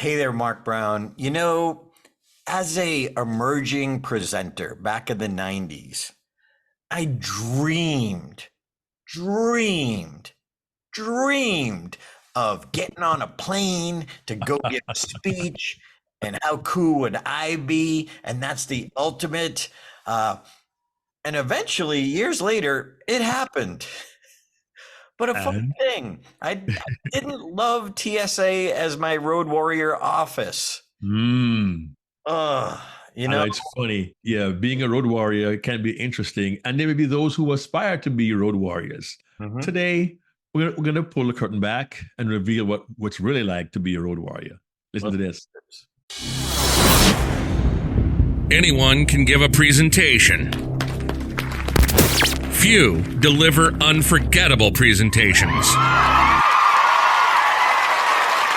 Hey there, Mark Brown. As a emerging presenter back in the 90s, I dreamed, dreamed of getting on a plane to go give a speech. And how cool would I be? And that's the ultimate. And eventually, years later, it happened. But a funny And thing, I didn't love TSA as my road warrior office. mm, Ugh, you and know, it's funny. Yeah, being a road warrior can be interesting. And there may be those who aspire to be road warriors. Mhm. Today, we're gonna pull the curtain back and reveal what's really like to be a road warrior. Listen to this. Anyone can give a presentation. Few deliver unforgettable presentations.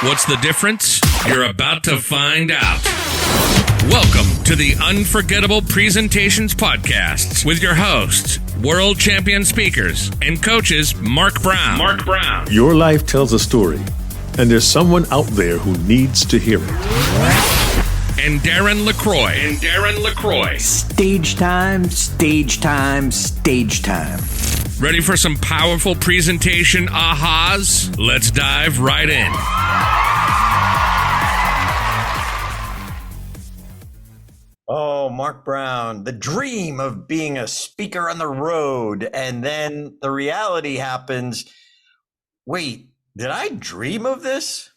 What's the difference? You're about to find out. Welcome to the Unforgettable Presentations Podcasts with your hosts, world champion speakers and coaches Mark Brown. Your life tells a story, and there's someone out there who needs to hear it. And Darren LaCroix. Stage time, stage time, stage time. Ready for some powerful presentation ahas? Let's dive right in. Oh, Mark Brown, the dream of being a speaker on the road. And then the reality happens. Wait, did I dream of this?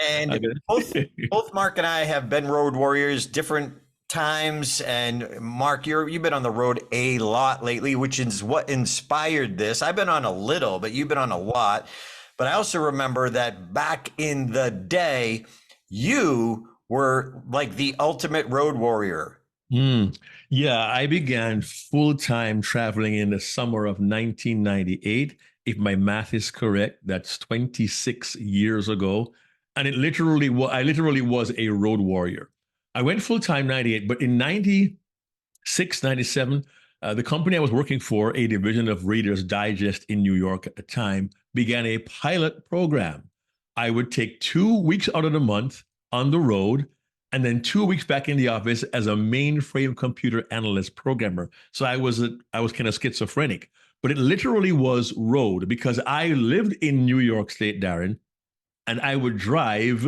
And both Mark and I have been road warriors different times. And Mark, you've been on the road a lot lately, which is what inspired this. I've been on a little, but you've been on a lot. But I also remember that back in the day, you were like the ultimate road warrior. Yeah, I began full-time traveling in the summer of 1998. If my math is correct, that's 26 years ago. And I literally was a road warrior. I went full-time 98, but in 96, 97, the company I was working for, a division of Reader's Digest in New York at the time, began a pilot program. I would take 2 weeks out of the month on the road and then 2 weeks back in the office as a mainframe computer analyst programmer. So I was kind of schizophrenic, but it literally was road because I lived in New York State, Darren, and I would drive,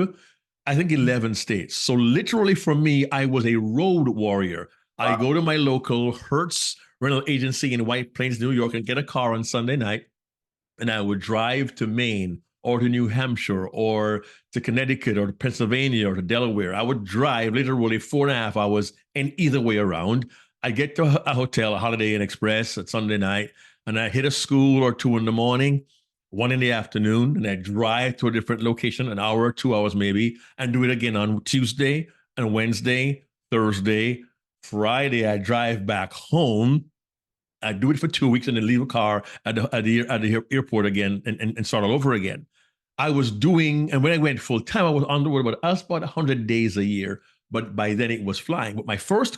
I think 11 states. So literally for me, I was a road warrior. Wow. I go to my local Hertz rental agency in White Plains, New York, and get a car on Sunday night, and I would drive to Maine or to New Hampshire or to Connecticut or to Pennsylvania or to Delaware. I would drive literally 4.5 hours and either way around. I get to a hotel, a Holiday Inn Express at Sunday night, and I hit a school or two in the morning, one in the afternoon, and I drive to a different location, an hour or 2 hours maybe, and do it again on Tuesday and Wednesday, Thursday, Friday. I drive back home. I do it for 2 weeks and then leave a car at the airport again and start all over again. I was doing, and when I went full time, I was on the road about 100 days a year. But by then it was flying. But my first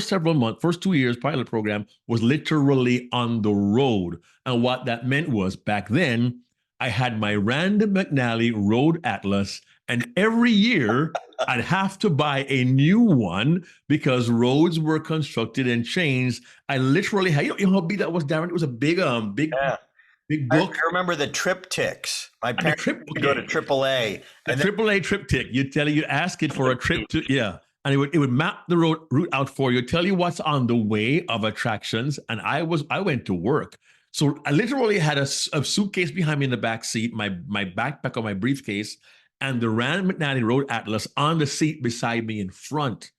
several months, first 2 years pilot program was literally on the road. And what that meant was back then, I had my Rand McNally Road Atlas, and every year I'd have to buy a new one because roads were constructed and changed. I literally had, you know how big that was, Darren? It was a big Yeah. big book. I remember the triptychs. My parents would go to AAA. The AAA triptych. You ask it for a trip to, yeah. And it would map the route out for you, tell you what's on the way of attractions. And I went to work. So I literally had a suitcase behind me in the back seat, my backpack or my briefcase, and the Rand McNally Road Atlas on the seat beside me in front.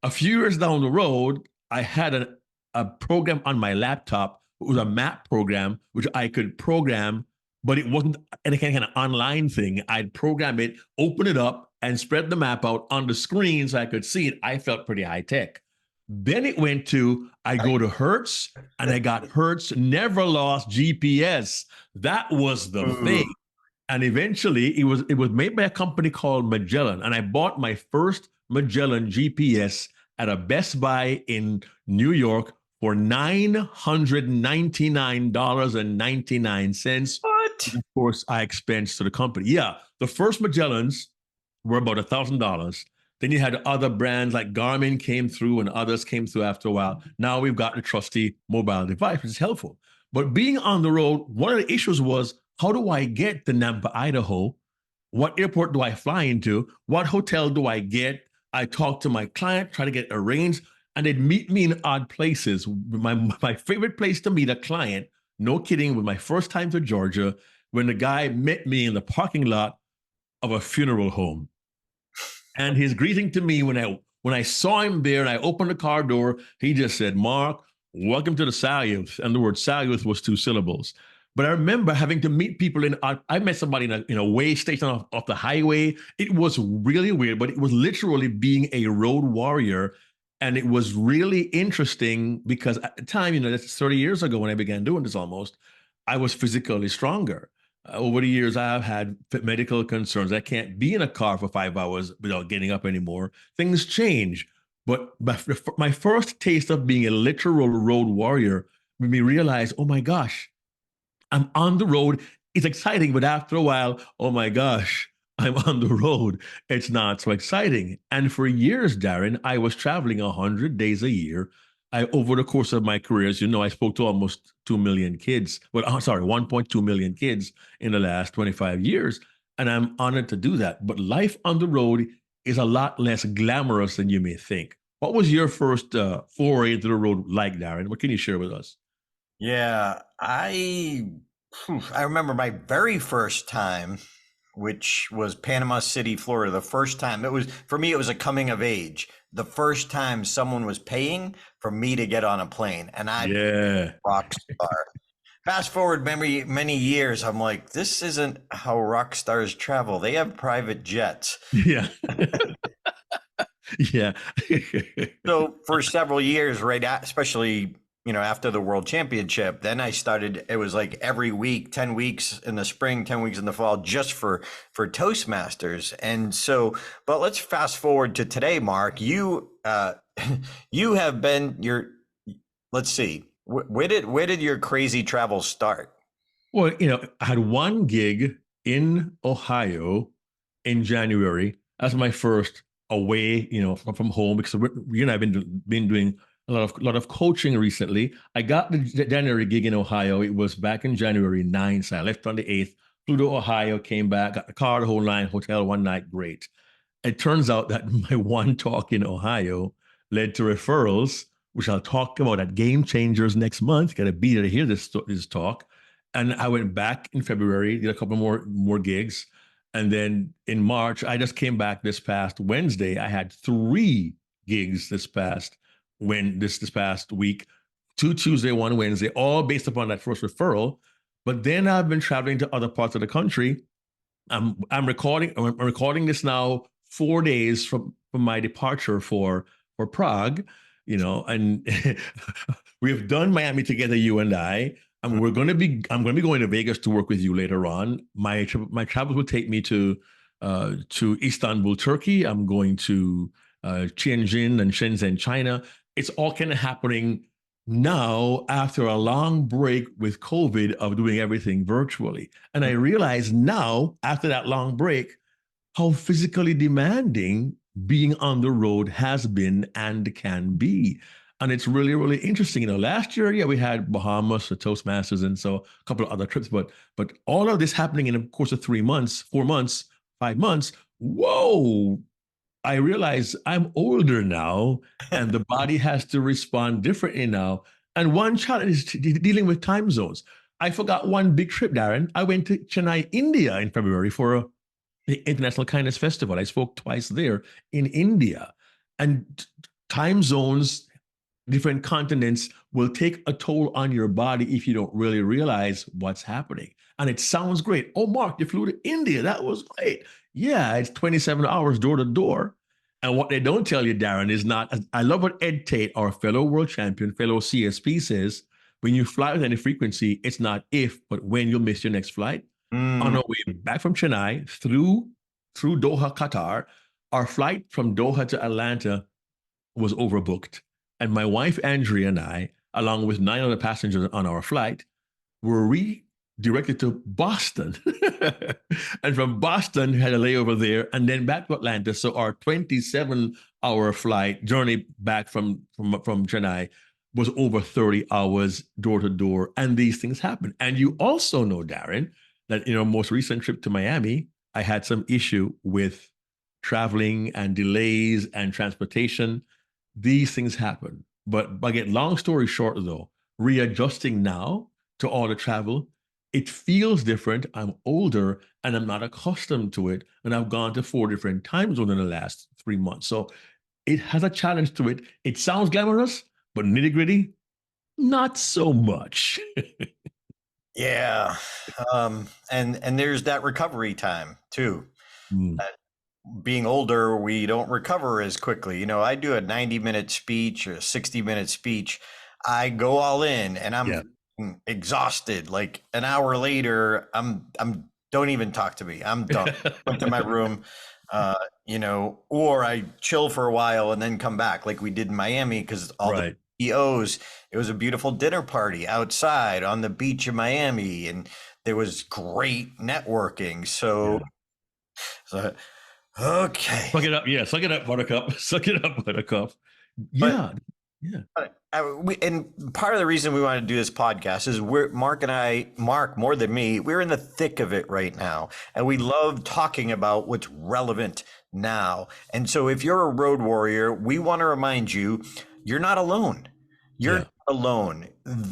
A few years down the road, I had a program on my laptop. It was a map program, which I could program, but it wasn't any kind of online thing. I'd program it, open it up, and spread the map out on the screen so I could see it. I felt pretty high tech. Then it went to, I go to Hertz, and I got Hertz Never Lost GPS. That was the thing. And eventually, it was made by a company called Magellan, and I bought my first Magellan GPS at a Best Buy in New York for $999.99. What? Of course, I expensed to the company. Yeah, The first Magellans were about $1,000. Then you had other brands like Garmin came through and others came through after a while. Now we've got the trusty mobile device, which is helpful. But being on the road, one of the issues was, how do I get to Nampa, Idaho? What airport do I fly into? What hotel do I get? I talk to my client, try to get arranged, and they'd meet me in odd places. My favorite place to meet a client, no kidding, was my first time to Georgia, when the guy met me in the parking lot of a funeral home. And his greeting to me when I saw him there and I opened the car door, he just said, "Mark, welcome to the Salyuth." And the word Salyuth was 2 syllables. But I remember having to meet people I met somebody in a way station off the highway. It was really weird, but it was literally being a road warrior. And it was really interesting because at the time, that's 30 years ago when I began doing this almost, I was physically stronger. Over the years, I've had medical concerns. I can't be in a car for 5 hours without getting up anymore. Things change. But my first taste of being a literal road warrior made me realize, oh my gosh, I'm on the road. It's exciting, but after a while, oh my gosh, I'm on the road. It's not so exciting. And for years, Darren, I was traveling 100 days a year. Over the course of my career, as you know, I spoke to almost 2 million kids. Well, 1.2 million kids in the last 25 years. And I'm honored to do that. But life on the road is a lot less glamorous than you may think. What was your first foray into the road like, Darren? What can you share with us? Yeah, I remember my very first time, which was Panama City, Florida. The first time it was, for me, it was a coming of age. The first time someone was paying for me to get on a plane, and I rock star. Fast forward many years, I'm like, this isn't how rock stars travel. They have private jets. Yeah. Yeah. So for several years, especially after the World Championship, then I started. It was like every week, 10 weeks in the spring, 10 weeks in the fall, just for Toastmasters. And so, but let's fast forward to today, Mark. You have been let's see. Where did your crazy travel start? Well, I had one gig in Ohio in January. That's my first away, from home, because you and I have been doing a lot of coaching recently. I got the January gig in Ohio. It was back in January 9th. So I left on the 8th, flew to Ohio, came back, got the car, the whole line, hotel one night. Great. It turns out that my one talk in Ohio led to referrals, which I'll talk about at Game Changers next month. Got to be there to hear this talk. And I went back in February, did a couple more gigs. And then in March, I just came back this past Wednesday. I had 3 gigs this past week, 2 Tuesday, 1 Wednesday, all based upon that first referral. But then I've been traveling to other parts of the country. I'm recording this now 4 days from my departure for Prague, and we've done Miami together, you and I. And I'm going to be going to Vegas to work with you later on. My travels will take me to Istanbul, Turkey. I'm going to Tianjin and Shenzhen, China. It's all kind of happening now after a long break with COVID of doing everything virtually. And I realize now, after that long break, how physically demanding being on the road has been and can be. And it's really, really interesting. Last year, we had Bahamas, the Toastmasters, and so a couple of other trips. But all of this happening in the course of 3 months, 4 months, 5 months. Whoa! I realize I'm older now, and the body has to respond differently now. And one challenge is dealing with time zones. I forgot one big trip, Darren. I went to Chennai, India in February for the International Kindness Festival. I spoke twice there in India. And time zones, different continents will take a toll on your body if you don't really realize what's happening. And it sounds great. Oh, Mark, you flew to India. That was great. Yeah, it's 27 hours door to door. And what they don't tell you, Darren, is not, I love what Ed Tate, our fellow world champion, fellow CSP says, when you fly with any frequency, it's not if, but when you'll miss your next flight. On our way back from Chennai through Doha, Qatar, our flight from Doha to Atlanta was overbooked. And my wife, Andrea, and I, along with 9 other passengers on our flight, were directly to Boston. And from Boston, had a layover there and then back to Atlanta. So our 27-hour flight journey back from Chennai was over 30 hours door to door. And these things happen. And you also know, Darren, that in our most recent trip to Miami, I had some issue with traveling and delays and transportation. These things happen. But again, long story short, though, readjusting now to all the travel, it feels different. I'm older and I'm not accustomed to it. And I've gone to 4 different time zones in the last 3 months. So it has a challenge to it. It sounds glamorous, but nitty gritty, not so much. Yeah. And there's that recovery time too. Mm. Being older, we don't recover as quickly. I do a 90-minute speech or a 60-minute speech. I go all in and I'm exhausted. Like an hour later, I'm don't even talk to me. I'm done. Went to my room, or I chill for a while and then come back like we did in Miami because all the CEOs, it was a beautiful dinner party outside on the beach in Miami and there was great networking. So okay. Suck it up. Yeah. Suck it up, Buttercup. Suck it up, Buttercup. Yeah. And part of the reason we want to do this podcast is Mark, more than me, we're in the thick of it right now. And we love talking about what's relevant now. And so if you're a road warrior, we want to remind you, you're not alone. You're not alone.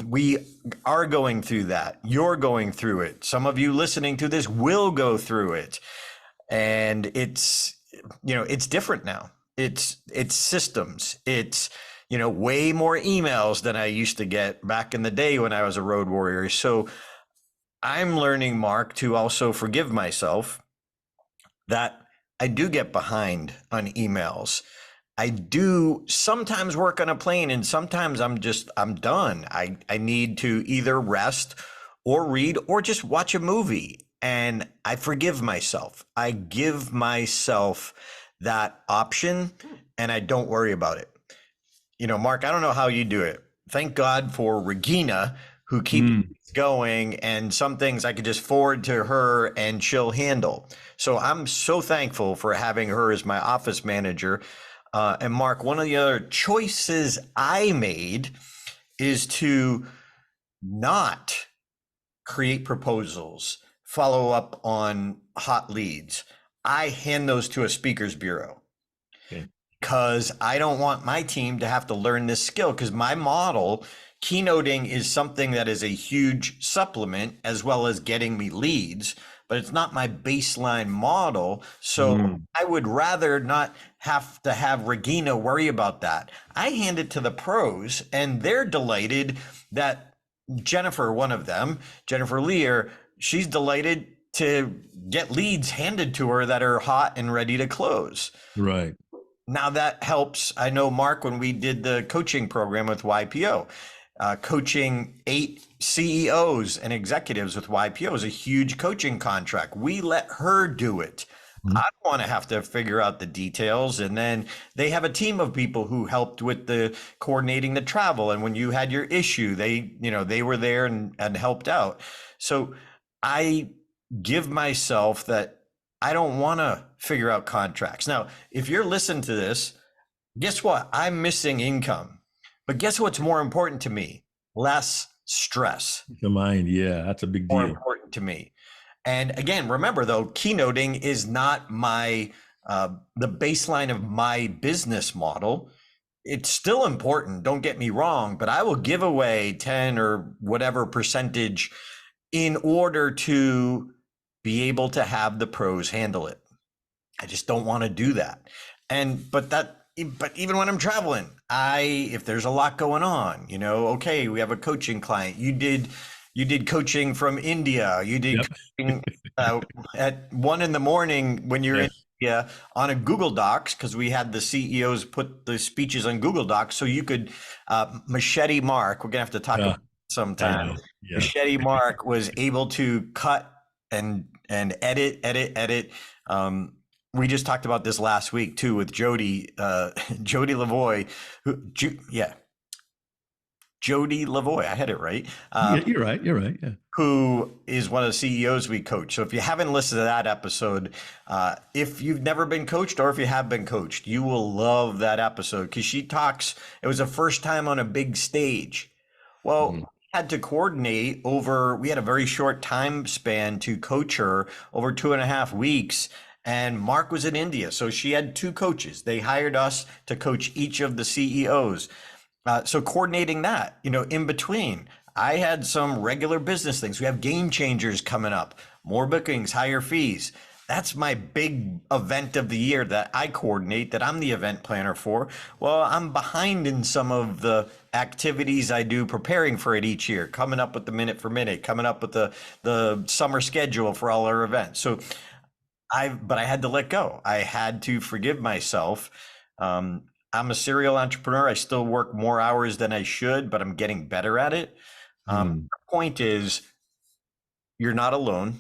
We are going through that. You're going through it. Some of you listening to this will go through it. And it's different now. It's systems. It's, way more emails than I used to get back in the day when I was a road warrior. So I'm learning, Mark, to also forgive myself that I do get behind on emails. I do sometimes work on a plane and sometimes I'm done. I need to either rest or read or just watch a movie. And I forgive myself. I give myself that option and I don't worry about it. Mark, I don't know how you do it. Thank God for Regina, who keeps going, and some things I could just forward to her and she'll handle. So I'm so thankful for having her as my office manager. And Mark, one of the other choices I made is to not create proposals, follow up on hot leads. I hand those to a speakers bureau. Because I don't want my team to have to learn this skill, because my model, keynoting, is something that is a huge supplement as well as getting me leads, but it's not my baseline model. So I would rather not have to have Regina worry about that. I hand it to the pros and they're delighted that Jennifer, one of them, Jennifer Lear, she's delighted to get leads handed to her that are hot and ready to close. Right. Now that helps. I know, Mark, when we did the coaching program with YPO, coaching 8 CEOs and executives with YPO is a huge coaching contract. We let her do it. I don't want to have to figure out the details. And then they have a team of people who helped with the coordinating the travel. And when you had your issue, they were there and helped out. So I give myself that I don't want to figure out contracts. Now, if you're listening to this, guess what? I'm missing income. But guess what's more important to me? Less stress. The mind, that's a big deal. More important to me. And again, remember though, keynoting is not my the baseline of my business model. It's still important, don't get me wrong, but I will give away 10 or whatever percentage in order to be able to have the pros handle it. I just don't want to do that. But even when I'm traveling, if there's a lot going on, okay, we have a coaching client. You did coaching from India. You did coaching at 1 a.m. when you're in India on a Google Docs, because we had the CEOs put the speeches on Google Docs so you could Machete Mark. We're gonna have to talk about it sometime. Machete Mark was able to cut and edit. We just talked about this last week too with Jody Lavoie, Jody LaCroix. I had it right. Yeah, you're right. You're right. Yeah. Who is one of the CEOs we coach. So if you haven't listened to that episode, if you've never been coached or if you have been coached, you will love that episode because she talks, it was the first time on a big stage. Well, we had to coordinate we had a very short time span to coach her over 2.5 weeks. And Mark was in India. So she had 2 coaches. They hired us to coach each of the CEOs. So coordinating that, in between, I had some regular business things. We have game changers coming up, more bookings, higher fees. That's my big event of the year that I coordinate, that I'm the event planner for. Well, I'm behind in some of the activities I do preparing for it each year, coming up with the minute for minute, coming up with the summer schedule for all our events. So but I had to let go. I had to forgive myself. I'm a serial entrepreneur. I still work more hours than I should, but I'm getting better at it. The point is, you're not alone.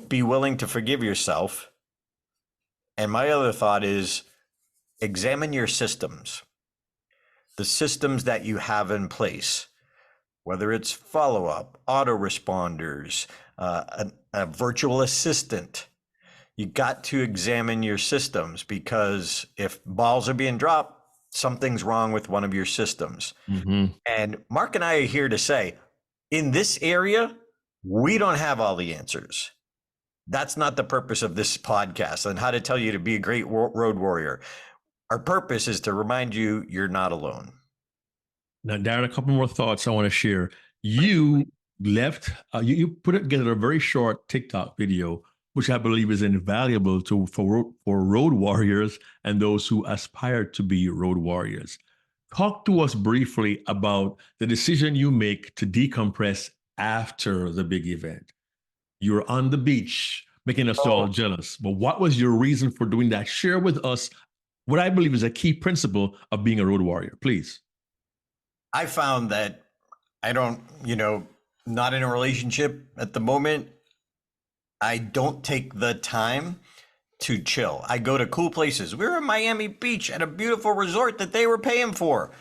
Be willing to forgive yourself. And my other thought is, examine your systems, the systems that you have in place, whether it's follow-up, autoresponders, a virtual assistant. You got to examine your systems, because if balls are being dropped, something's wrong with one of your systems. And Mark and I are here to say, in this area, we don't have all the answers. That's not the purpose of this podcast and how to tell you to be a great road warrior. Our purpose is to remind you you're not alone. Now, Darren, a couple more thoughts I want to share. You left, you put together a very short TikTok video, which I believe is invaluable for road warriors and those who aspire to be road warriors. Talk to us briefly about the decision you make to decompress after the big event. You're on the beach, making us all jealous. But what was your reason for doing that? Share with us what I believe is a key principle of being a road warrior, please. I found that I don't, not in a relationship at the moment. I don't take the time to chill. I go to cool places. We were in Miami Beach at a beautiful resort that they were paying for.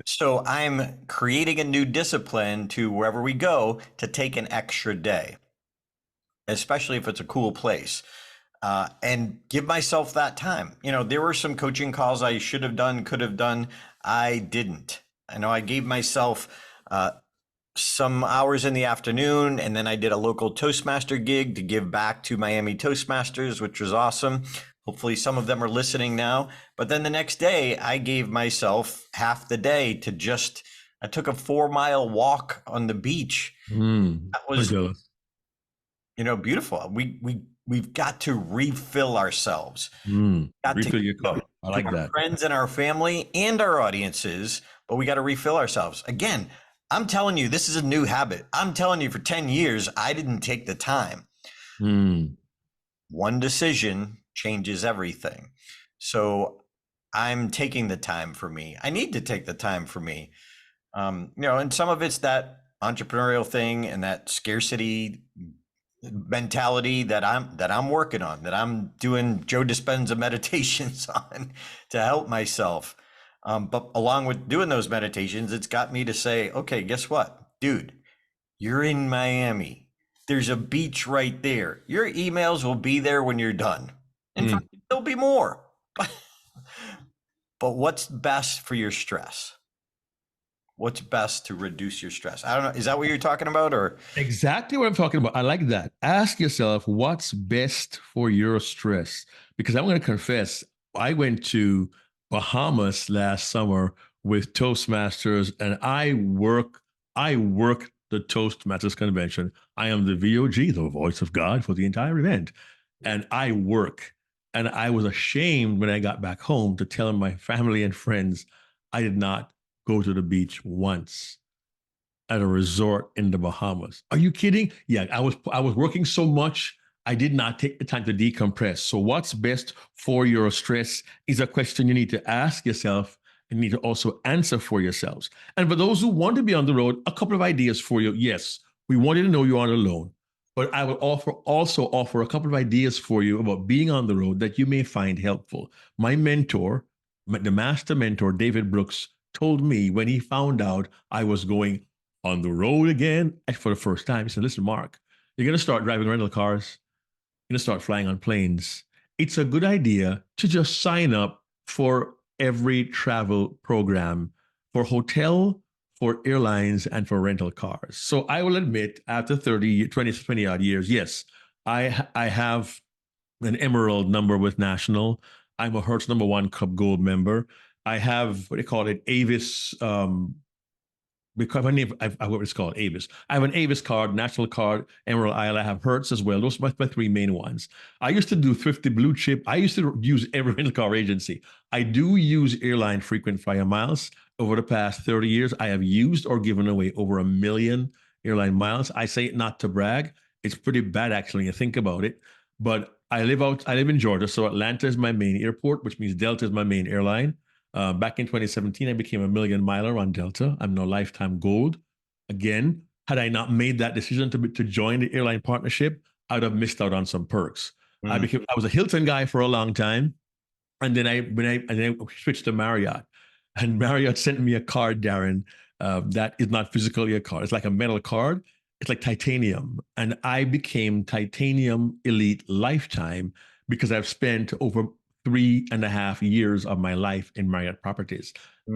So I'm creating a new discipline to wherever we go to take an extra day, especially if it's a cool place, and give myself that time. There were some coaching calls I should have done, could have done. I didn't. I know I gave myself some hours in the afternoon, and then I did a local Toastmaster gig to give back to Miami Toastmasters, which was awesome. Hopefully some of them are listening now. But then the next day, I gave myself half the day to I took a 4-mile walk on the beach. That was, beautiful. We've got to refill ourselves. Refill your cup. I like that. Our friends and our family and our audiences, but we got to refill ourselves. Again, I'm telling you, this is a new habit. I'm telling you, for 10 years, I didn't take the time. One decision changes everything. So I'm taking the time for me. I need to take the time for me. And some of it's that entrepreneurial thing and that scarcity mentality that I'm working on, that I'm doing Joe Dispenza meditations on to help myself. But along with doing those meditations, it's got me to say, okay, guess what, dude, you're in Miami. There's a beach right there. Your emails will be there when you're done. In fact, there'll be more. But what's best for your stress? What's best to reduce your stress? I don't know. Is that what you're talking about, or? Exactly what I'm talking about. I like that. Ask yourself, what's best for your stress? Because I'm going to confess, I went to Bahamas last summer with Toastmasters, and I work the Toastmasters convention. I am the VOG, the voice of God, for the entire event. And I work. And I was ashamed when I got back home to tell my family and friends I did not go to the beach once at a resort in the Bahamas. Are you kidding? Yeah, I was working so much, I did not take the time to decompress. So what's best for your stress is a question you need to ask yourself and need to also answer for yourselves. And for those who want to be on the road, a couple of ideas for you. Yes, we want you to know you aren't alone, but I will also offer a couple of ideas for you about being on the road that you may find helpful. My mentor, the master mentor, David Brooks, told me when he found out I was going on the road again for the first time. He said, listen, Mark, you're going to start driving rental cars. You're going to start flying on planes. It's a good idea to just sign up for every travel program for hotel, for airlines, and for rental cars. So I will admit, after 20 odd years, yes, I have an Emerald number with National. I'm a Hertz #1 Club Gold member. I have what they call it, Avis. Because I what it's called, Avis. I have an Avis card, National card, Emerald Isle. I have Hertz as well. Those are my three main ones. I used to do Thrifty Blue Chip. I used to use every rental car agency. I do use airline frequent flyer miles. Over the past 30 years, I have used or given away over 1 million airline miles. I say it not to brag. It's pretty bad actually when you think about it. But I live in Georgia, so Atlanta is my main airport, which means Delta is my main airline. Back in 2017, I became a million miler on Delta. I'm now lifetime gold. Again, had I not made that decision to join the airline partnership, I'd have missed out on some perks. I was a Hilton guy for a long time, and then I switched to Marriott, and Marriott sent me a card, Darren, that is not physically a card. It's like a metal card. It's like titanium, and I became Titanium Elite Lifetime because I've spent over 3.5 years of my life in Marriott properties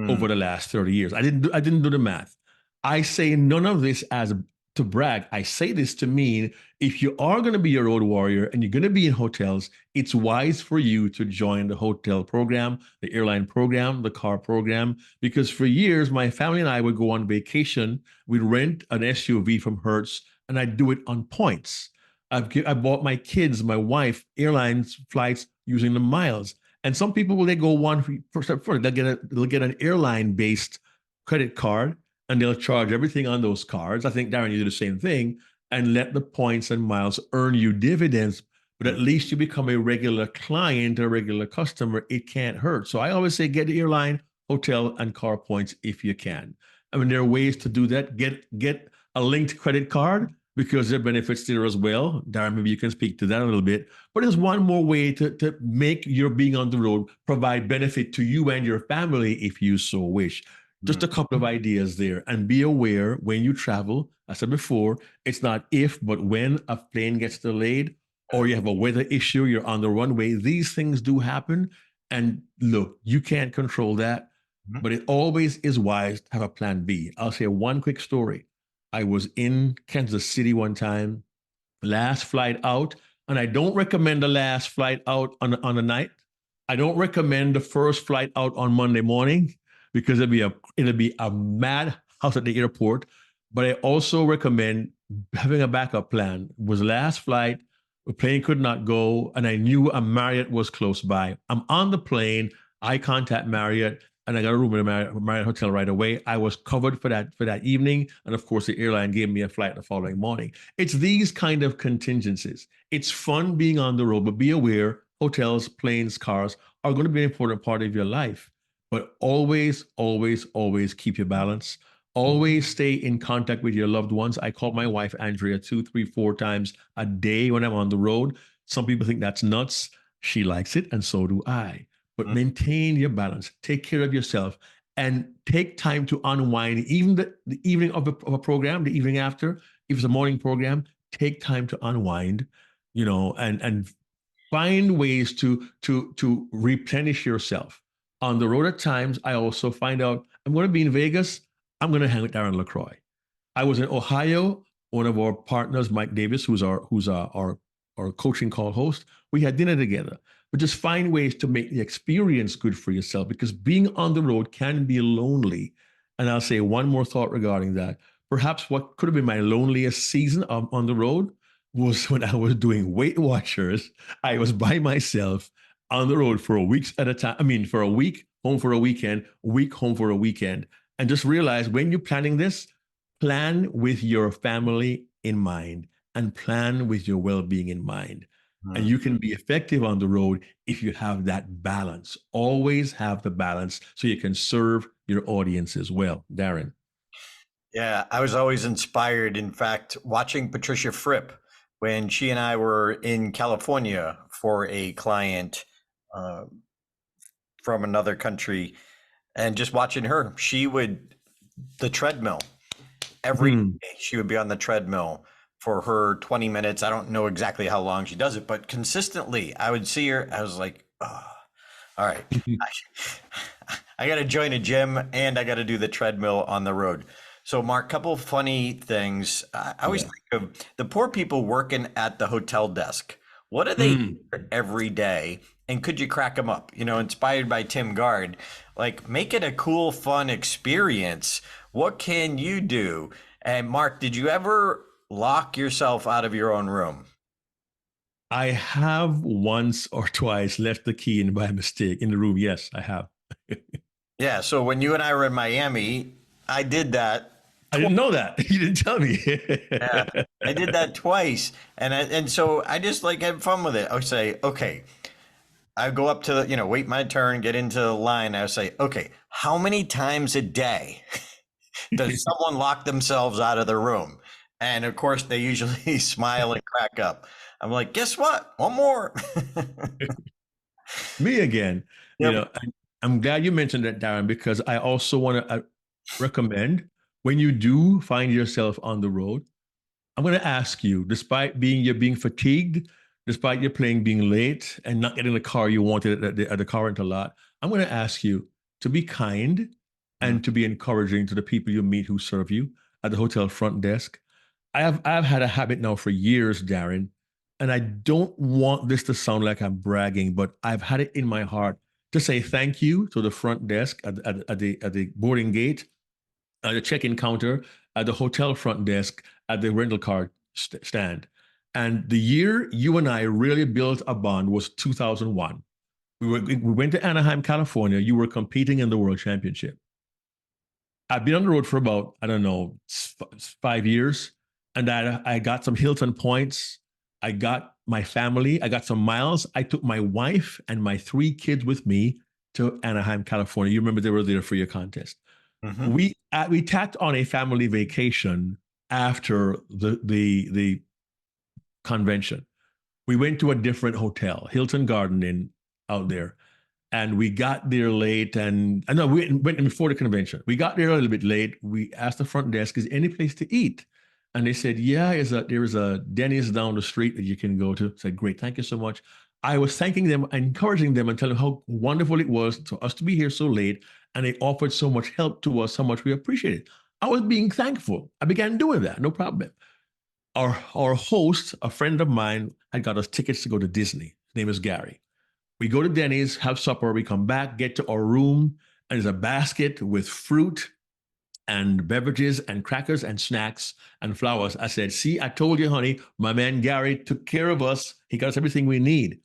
over the last 30 years. I didn't do the math. I say none of this as to brag. I say this to mean if you are going to be a road warrior and you're going to be in hotels, it's wise for you to join the hotel program, the airline program, the car program, because for years, my family and I would go on vacation. We'd rent an SUV from Hertz and I'd do it on points. I bought my kids, my wife, airlines flights using the miles. And some people, will they go one step further? They'll get an airline-based credit card, and they'll charge everything on those cards. I think, Darren, you do the same thing, and let the points and miles earn you dividends. But at least you become a regular client, a regular customer. It can't hurt. So I always say, get the airline, hotel, and car points if you can. I mean, there are ways to do that. Get a linked credit card, because there are benefits there as well. Darren, maybe you can speak to that a little bit. But there's one more way to make your being on the road provide benefit to you and your family if you so wish. Just a couple of ideas there. And be aware when you travel, I said before, it's not if, but when a plane gets delayed or you have a weather issue, you're on the runway, these things do happen. And look, you can't control that, but it always is wise to have a plan B. I'll say one quick story. I was in Kansas City one time, last flight out, and I don't recommend the last flight out on a night. I don't recommend the first flight out on Monday morning because it'll be a mad house at the airport. But I also recommend having a backup plan. It was the last flight, the plane could not go, and I knew a Marriott was close by. I'm on the plane, I contact Marriott, and I got a room in a Marriott hotel right away. I was covered for that evening. And of course, the airline gave me a flight the following morning. It's these kind of contingencies. It's fun being on the road, but be aware, hotels, planes, cars are going to be an important part of your life. But always, always, always keep your balance. Always stay in contact with your loved ones. I call my wife, Andrea, 2, 3, 4 times a day when I'm on the road. Some people think that's nuts. She likes it, and so do I. But maintain your balance, take care of yourself, and take time to unwind. Even the evening of a program, the evening after, if it's a morning program, take time to unwind, and find ways to replenish yourself. On the road at times, I also find out I'm going to be in Vegas. I'm going to hang with Darren LaCroix. I was in Ohio. One of our partners, Mike Davis, who's our coaching call host, we had dinner together. But just find ways to make the experience good for yourself, because being on the road can be lonely. And I'll say one more thought regarding that. Perhaps what could have been my loneliest season on the road was when I was doing Weight Watchers. I was by myself on the road for a week at a time. I mean, for a week, home for a weekend, week, home for a weekend. And just realize when you're planning this, plan with your family in mind and plan with your well-being in mind. And you can be effective on the road if you have that balance. Always have the balance so you can serve your audience as well. Darren. Yeah, I was always inspired. In fact, watching Patricia Fripp when she and I were in California for a client from another country. and just watching her, the treadmill every day, she would be on the treadmill for her 20 minutes. I don't know exactly how long she does it, but consistently I would see her. I was like, oh, all right, I got to join a gym and I got to do the treadmill on the road. So Mark, couple of funny things. I always think of the poor people working at the hotel desk. What do they do every day? And could you crack them up? Inspired by Tim Gard, like make it a cool, fun experience. What can you do? And Mark, did you ever lock yourself out of your own room? I have once or twice left the key in by mistake in the room. Yes, I have. Yeah. So when you and I were in Miami, I did that. I didn't know that. You didn't tell me. Yeah, I did that twice. And so I just like had fun with it. I would say, okay, I go up to wait my turn, get into the line. I would say, okay, how many times a day does someone lock themselves out of the room? And of course, they usually smile and crack up. I'm like, guess what? One more. Me again. Yep. I'm glad you mentioned that, Darren, because I also want to recommend when you do find yourself on the road, I'm going to ask you, despite you're being fatigued, despite your plane being late and not getting the car you wanted at the car rental lot, I'm going to ask you to be kind and to be encouraging to the people you meet who serve you at the hotel front desk. I've had a habit now for years, Darren, and I don't want this to sound like I'm bragging, but I've had it in my heart to say thank you to the front desk at the boarding gate, at the check-in counter, at the hotel front desk, at the rental car stand. And the year you and I really built a bond was 2001. We went to Anaheim, California. You were competing in the World Championship. I've been on the road for about, 5 years. And I got some Hilton points. I got my family. I got some miles. I took my wife and my 3 kids with me to Anaheim, California. You remember they were there for your contest. Mm-hmm. We tacked on a family vacation after the convention. We went to a different hotel, Hilton Garden Inn out there. And we got there late we went before the convention. We got there a little bit late. We asked the front desk, is any place to eat? And they said, yeah, there is a Denny's down the street that you can go to. I said, great, thank you so much. I was thanking them, encouraging them, and telling them how wonderful it was to us to be here so late. And they offered so much help to us, how much we appreciate it. I was being thankful. I began doing that, no problem. Our host, a friend of mine, had got us tickets to go to Disney. His name is Gary. We go to Denny's, have supper, we come back, get to our room, and there's a basket with fruit and beverages and crackers and snacks and flowers. I said, see, I told you, honey, my man Gary took care of us. He got us everything we need.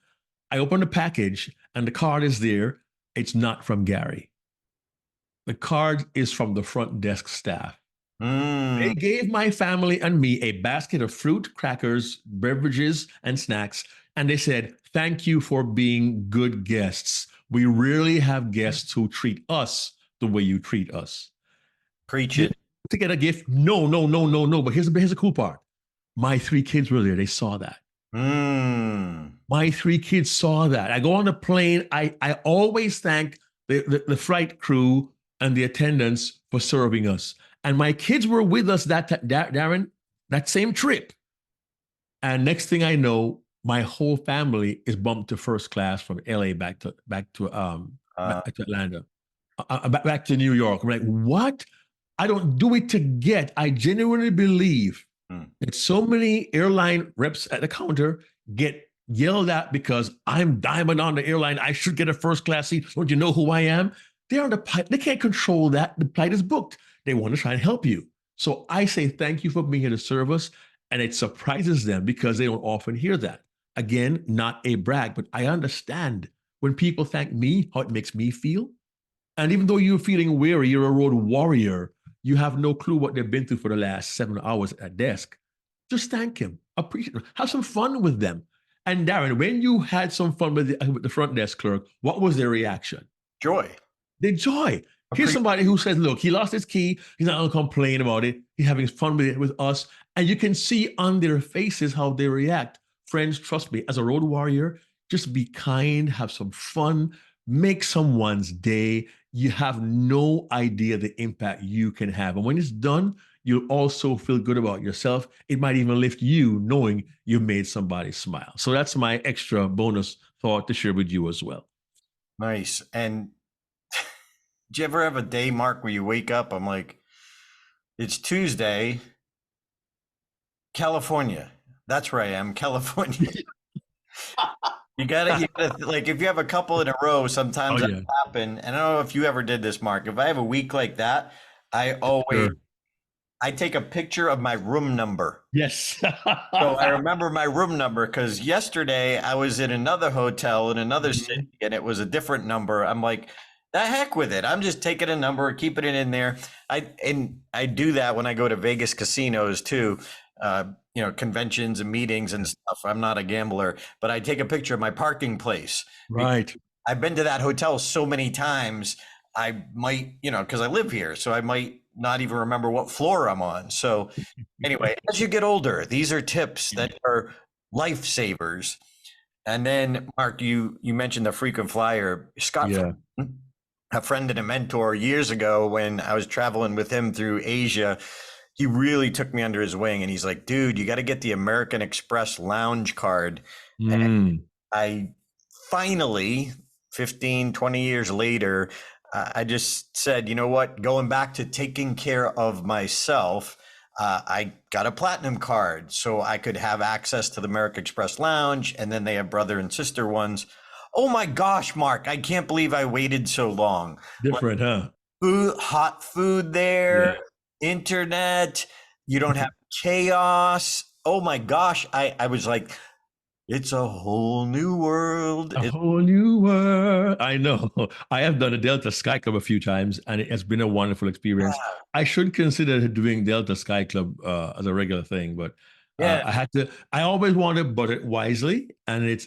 I opened the package and the card is there. It's not from Gary. The card is from the front desk staff. They gave my family and me a basket of fruit, crackers, beverages, and snacks. And they said, thank you for being good guests. We really have guests who treat us the way you treat us. Preach it. To get a gift? No. But here's the cool part. My 3 kids were there. They saw that. My 3 kids saw that. I go on the plane. I always thank the flight crew and the attendants for serving us. And my kids were with us Darren, that same trip. And next thing I know, my whole family is bumped to first class from LA back to Atlanta, back to New York. I'm like, what? I don't do it to get. I genuinely believe that so many airline reps at the counter get yelled at because I'm diamond on the airline. I should get a first class seat. Don't you know who I am? They're on the plane. They can't control that. The flight is booked. They want to try and help you. So I say thank you for being here to serve us. And it surprises them because they don't often hear that. Again, not a brag, but I understand when people thank me, how it makes me feel. And even though you're feeling weary, you're a road warrior, you have no clue what they've been through for the last 7 hours at desk. Just thank him, appreciate them, have some fun with them. And Darren, when you had some fun with the front desk clerk, what was their reaction? Joy. The joy. Here's somebody who says, look, he lost his key. He's not going to complain about it. He's having fun with it with us. And you can see on their faces how they react. Friends, trust me, as a road warrior, just be kind, have some fun, make someone's day, you have no idea the impact you can have. And when it's done, you'll also feel good about yourself. It might even lift you knowing you made somebody smile. So that's my extra bonus thought to share with you as well. Nice. And do you ever have a day, Mark, where you wake up? I'm like, it's Tuesday, California. That's where I am, California. You gotta like if you have a couple in a row, sometimes Oh, that yeah. happen. And I don't know if you ever did this, Mark. If I have a week like that, I Sure. take a picture of my room number. Yes. So I remember my room number because yesterday I was in another hotel in another Mhm. city and it was a different number. I'm like, the heck with it. I'm just taking a number, keeping it in there. I do that when I go to Vegas casinos too. Conventions and meetings and stuff. I'm not a gambler, but I take a picture of my parking place. Right. I've been to that hotel so many times. I might, because I live here, so I might not even remember what floor I'm on. So anyway, as you get older, these are tips that are lifesavers. And then, Mark, you mentioned the frequent flyer. Scott, Yeah. a friend and a mentor years ago when I was traveling with him through Asia, he really took me under his wing and he's like, dude, you got to get the American Express lounge card. And Mm. I finally, 15, 20 years later, I just said, you know what, going back to taking care of myself, I got a platinum card so I could have access to the American Express lounge. And then they have brother and sister ones. Oh my gosh, Mark, I can't believe I waited so long. Different, huh? Food, hot food there, internet, you don't have chaos. Oh my gosh, I was like, it's a whole new world. A whole new world. I know. I have done a Delta Sky Club a few times, and it has been a wonderful experience. I should consider doing Delta Sky Club as a regular thing, but Yeah, I had to. I always want to budget wisely, and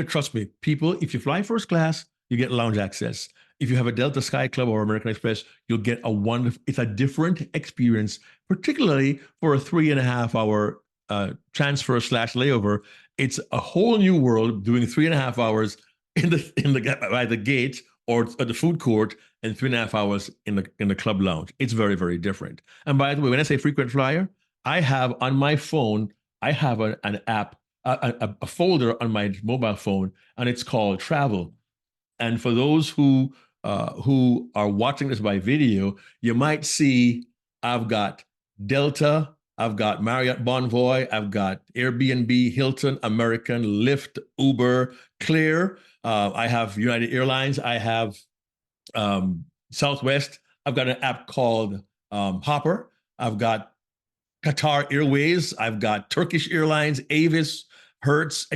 trust me, people. If you fly first class, you get lounge access. If you have a Delta Sky Club or American Express, you'll get a wonderful. It's a different experience, particularly for a 3.5 hour transfer / layover. It's a whole new world doing 3.5 hours by the gate or at the food court and 3.5 hours in the club lounge. It's very, very different. And by the way, when I say frequent flyer, I have on my phone, I have an app, a folder on my mobile phone, and it's called Travel. And for those who are watching this by video, you might see I've got Delta, I've got Marriott Bonvoy, I've got Airbnb, Hilton, American, Lyft, Uber, Clear. I have United Airlines. I have Southwest. I've got an app called Hopper. I've got Qatar Airways. I've got Turkish Airlines, Avis, Hertz.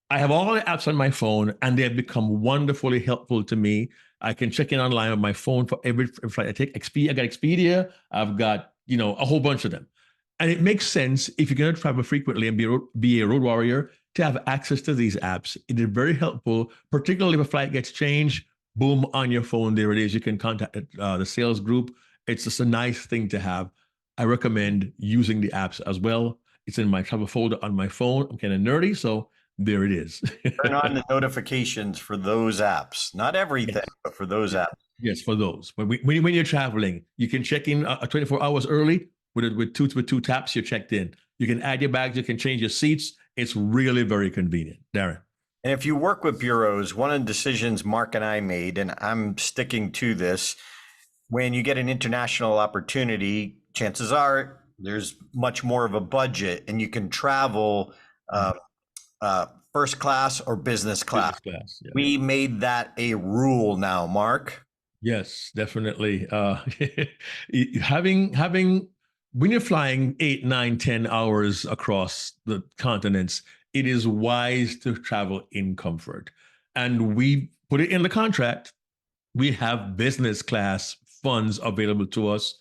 I have all the apps on my phone, and they have become wonderfully helpful to me. I can check in online on my phone for every flight I take. Expedia, I got Expedia. I've got a whole bunch of them. And it makes sense if you're going to travel frequently and be a road warrior to have access to these apps. It is very helpful, particularly if a flight gets changed. Boom, on your phone, there it is. You can contact the sales group. It's just a nice thing to have. I recommend using the apps as well. It's in my travel folder on my phone. I'm kind of nerdy, so there it is. turn on the notifications for those apps. Not everything, but for those apps. Yes, for those. When you're traveling, you can check in 24 hours early. With two taps, you're checked in. You can add your bags. You can change your seats. It's really very convenient. Darren. And if you work with bureaus, one of the decisions Mark and I made, and I'm sticking to this, when you get an international opportunity, chances are there's much more of a budget and you can travel first class or business class. Business class, yeah. We made that a rule now, Mark. Yes, definitely. Having when you're flying 8, 9, 10 hours across the continents, it is wise to travel in comfort. And we put it in the contract. We have business class funds available to us.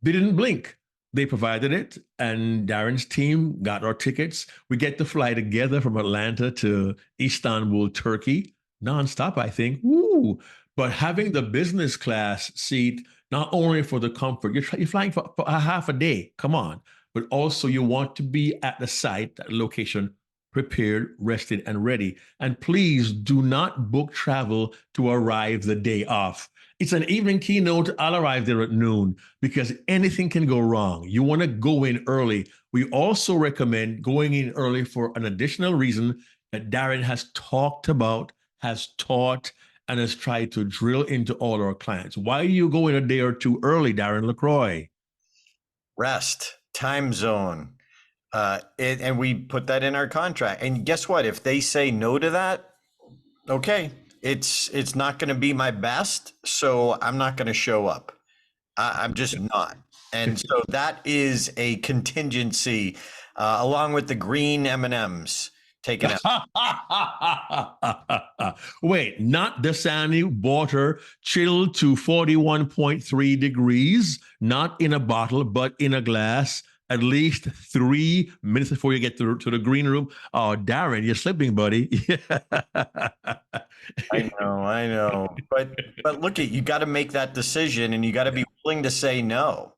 They didn't blink. They provided it, and Darren's team got our tickets. We get to fly together from Atlanta to Istanbul, Turkey, nonstop, I think. Woo! But having the business class seat, not only for the comfort, you're flying for a half a day, come on, but also you want to be at the site, that location prepared, rested, and ready. And please do not book travel to arrive the day off. It's an evening keynote. I'll arrive there at noon because anything can go wrong. You want to go in early. We also recommend going in early for an additional reason that Darren has talked about, has taught, and has tried to drill into all our clients. Why do you go in a day or two early, Darren LaCroix? Rest, time zone. And we put that in our contract. And guess what? If they say no to that, okay, it's not going to be my best, so I'm not going to show up. I'm just not. And so that is a contingency, along with the green M&Ms. Take it out. Wait, not the Dasani water chilled to 41.3 degrees, not in a bottle, but in a glass, at least 3 minutes before you get to the green room. Oh, Darren, you're slipping, buddy. I know. But look, you got to make that decision, and you got to be willing to say no.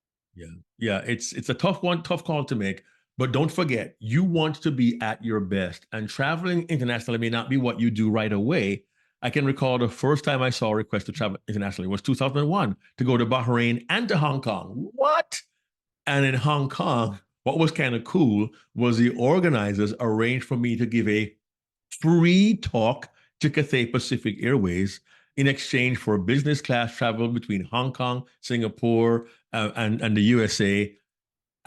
Yeah, it's a tough call to make. But don't forget, you want to be at your best. And traveling internationally may not be what you do right away. I can recall the first time I saw a request to travel internationally was 2001 to go to Bahrain and to Hong Kong. What? And in Hong Kong, what was kind of cool was the organizers arranged for me to give a free talk to Cathay Pacific Airways in exchange for business class travel between Hong Kong, Singapore, and the USA.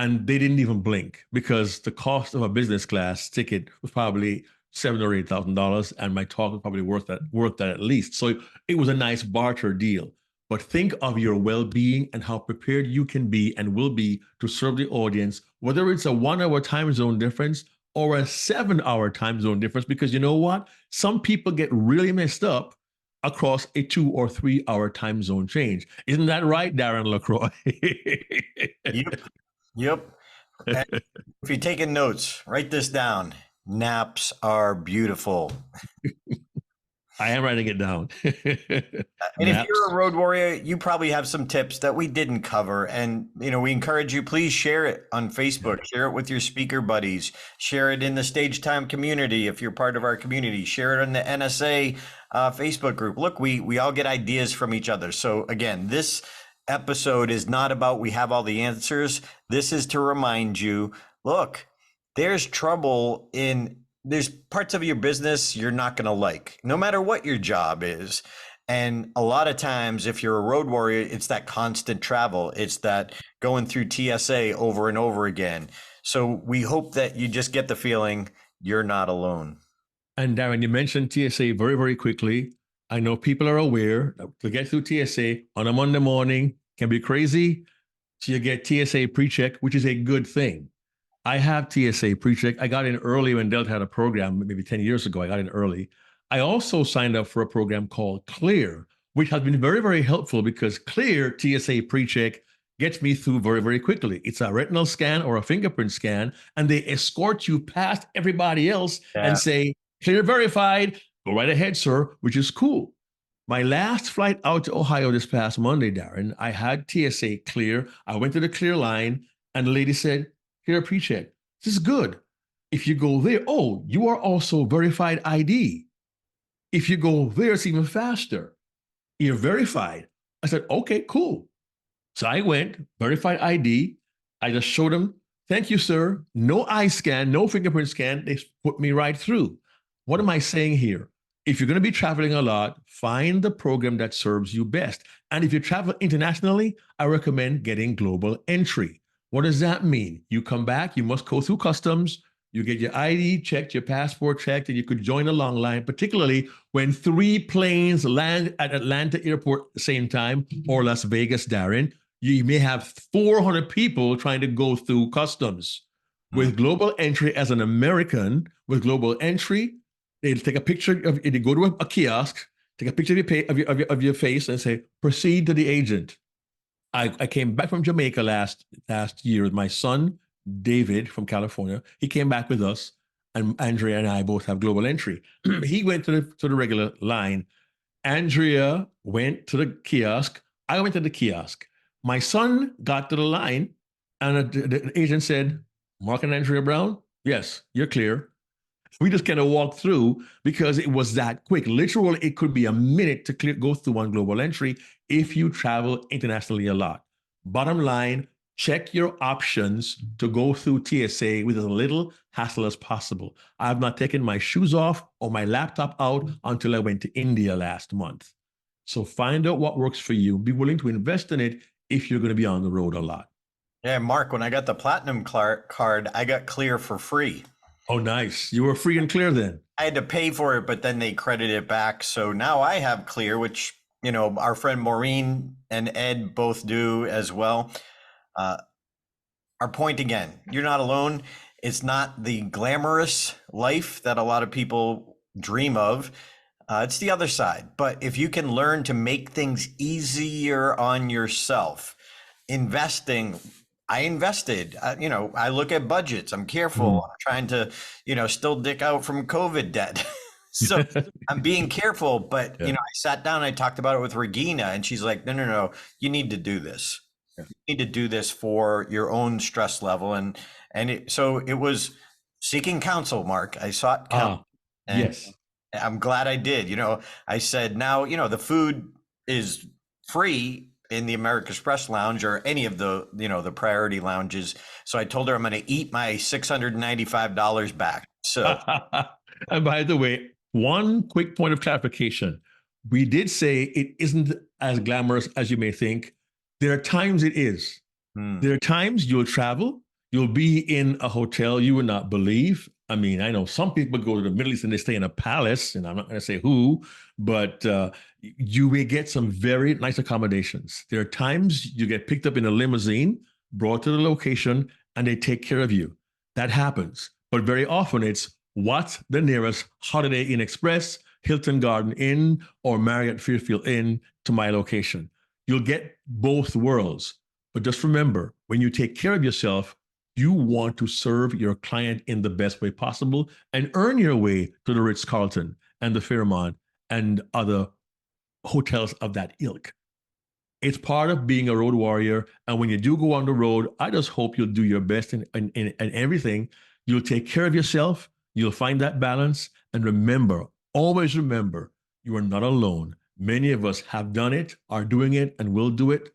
And they didn't even blink because the cost of a business class ticket was probably $7,000 or $8,000, and my talk was probably worth that at least. So it was a nice barter deal. But think of your well-being and how prepared you can be and will be to serve the audience, whether it's a 1-hour time zone difference or a 7-hour time zone difference, because you know what? Some people get really messed up across a 2 or 3 hour time zone change. Isn't that right, Darren LaCroix? Yep. And if you're taking notes, write this down. Naps are beautiful. I am writing it down. And if you're a road warrior, you probably have some tips that we didn't cover. And, we encourage you, please share it on Facebook, share it with your speaker buddies, share it in the Stage Time community. If you're part of our community, share it in the NSA Facebook group. Look, we all get ideas from each other. So again, this episode is not about we have all the answers. This is to remind you, look, there's parts of your business you're not going to like, no matter what your job is. And a lot of times, if you're a road warrior, it's that constant travel. It's that going through TSA over and over again. So we hope that you just get the feeling you're not alone. And Darren, you mentioned TSA very, very quickly. I know people are aware that to get through TSA on a Monday morning can be crazy. So you get TSA pre-check, which is a good thing. I have TSA pre-check. I got in early when Delta had a program, maybe 10 years ago. I got in early. I also signed up for a program called Clear, which has been very, very helpful because Clear TSA pre-check gets me through very, very quickly. It's a retinal scan or a fingerprint scan, and they escort you past everybody else and say, Clear verified. Go right ahead, sir, which is cool. My last flight out to Ohio this past Monday, Darren, I had TSA Clear. I went to the Clear line, and the lady said, Clear pre-check. This is good. If you go there, you are also verified ID. If you go there, it's even faster. You're verified. I said, okay, cool. So I went, verified ID. I just showed them, thank you, sir. No eye scan, no fingerprint scan. They put me right through. What am I saying here? If you're going to be traveling a lot, find the program that serves you best. And if you travel internationally, I recommend getting global entry. What does that mean? You come back, you must go through customs, you get your ID checked, your passport checked, and you could join a long line, particularly when 3 planes land at Atlanta Airport at the same time, or Las Vegas, Darren. You may have 400 people trying to go through customs. With global entry as an American, with global entry, they take a picture of it. They go to a kiosk, take a picture of your face, and say, "Proceed to the agent." I came back from Jamaica last year with my son David from California. He came back with us, and Andrea and I both have global entry. He went to the regular line. Andrea went to the kiosk. I went to the kiosk. My son got to the line, and the agent said, "Mark and Andrea Brown, yes, you're clear." We just kind of walked through because it was that quick. Literally, it could be a minute to go through one global entry if you travel internationally a lot. Bottom line, check your options to go through TSA with as little hassle as possible. I've not taken my shoes off or my laptop out until I went to India last month. So find out what works for you. Be willing to invest in it if you're going to be on the road a lot. Yeah, Mark, when I got the platinum card, I got clear for free. Oh, nice. You were free and clear then. I had to pay for it, but then they credited it back. So now I have clear, which, you know, our friend Maureen and Ed both do as well. Our point again, you're not alone. It's not the glamorous life that a lot of people dream of. It's the other side. But if you can learn to make things easier on yourself, investing, I invested, you know, I look at budgets. I'm careful. I'm trying to, you know, still dick out from COVID debt. So I'm being careful, but, you know, I sat down, I talked about it with Regina and she's like, no, you need to do this. You need to do this for your own stress level. So it was seeking counsel, Mark. I sought counsel. Yes. I'm glad I did. You know, I said, now, you know, the food is free in the American Express lounge or any of the, you know, the priority lounges. So I told her I'm going to eat my $695 back. So, and by the way, one quick point of clarification. We did say it isn't as glamorous as you may think. There are times it is. There are times you'll travel, you'll be in a hotel you would not believe. I mean, I know some people go to the Middle East and they stay in a palace, and I'm not going to say who, but you may get some very nice accommodations. There are times you get picked up in a limousine, brought to the location, and they take care of you. That happens. But very often it's what's the nearest Holiday Inn Express, Hilton Garden Inn, or Marriott Fairfield Inn to my location. You'll get both worlds. But just remember, when you take care of yourself, you want to serve your client in the best way possible and earn your way to the Ritz-Carlton and the Fairmont and other hotels of that ilk. It's part of being a road warrior. And when you do go on the road, I just hope you'll do your best in everything. You'll take care of yourself. You'll find that balance. And remember, always remember, you are not alone. Many of us have done it, are doing it, and will do it.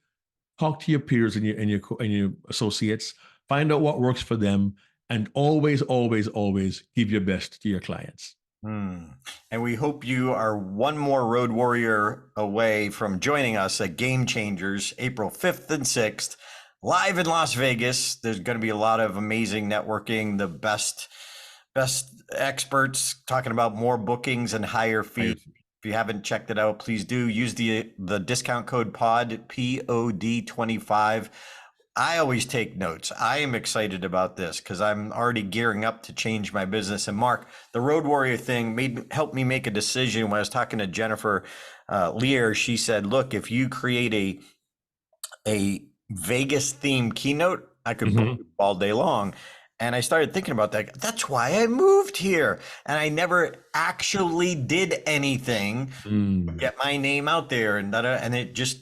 Talk to your peers and your associates. Find out what works for them, and always, always, always give your best to your clients. And we hope you are one more road warrior away from joining us at Game Changers, April 5th and 6th, live in Las Vegas. There's going to be a lot of amazing networking, the best experts talking about more bookings and higher fees. If you haven't checked it out, please do. Use the discount code POD, POD25. I always take notes. I am excited about this because I'm already gearing up to change my business. And Mark, the Road Warrior thing helped me make a decision. When I was talking to Jennifer Lear, she said, look, if you create a Vegas themed keynote, I could book all day long. And I started thinking about that. That's why I moved here. And I never actually did anything to get my name out there. And it just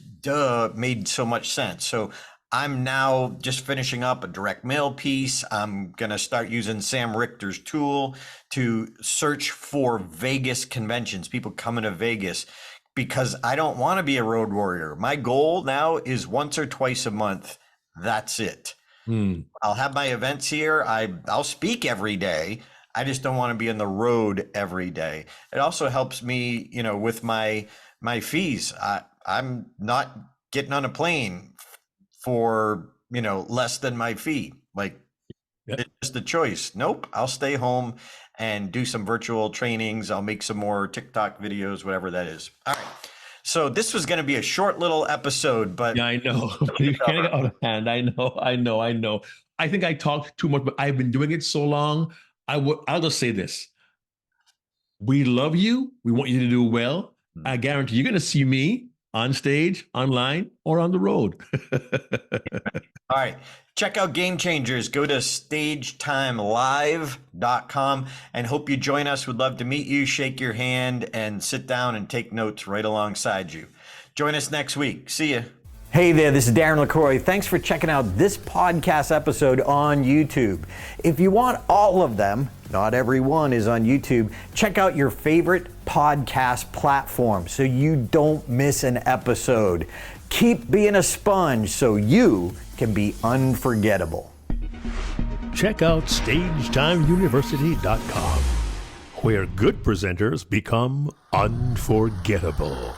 made so much sense. So I'm now just finishing up a direct mail piece. I'm going to start using Sam Richter's tool to search for Vegas conventions, people coming to Vegas, because I don't want to be a road warrior. My goal now is once or twice a month. That's it. I'll have my events here. I'll speak every day. I just don't want to be on the road every day. It also helps me, you know, with my fees. I'm not getting on a plane for, you know, less than my fee. Like, it's just a choice. Nope. I'll stay home and do some virtual trainings. I'll make some more TikTok videos, whatever that is. All right. So this was going to be a short little episode, but yeah, I know. You can't get out of hand. I know. I think I talked too much, but I've been doing it so long. I'll just say this. We love you. We want you to do well. I guarantee you're going to see me on stage, online, or on the road. All right. Check out Game Changers. Go to stagetimelive.com and hope you join us. We'd love to meet you, shake your hand, and sit down and take notes right alongside you. Join us next week. See ya. Hey there, this is Darren LaCroix. Thanks for checking out this podcast episode on YouTube. If you want all of them, Not everyone is on YouTube. Check out your favorite podcast platform so you don't miss an episode. Keep being a sponge so you can be unforgettable. Check out StagetimeUniversity.com, where good presenters become unforgettable.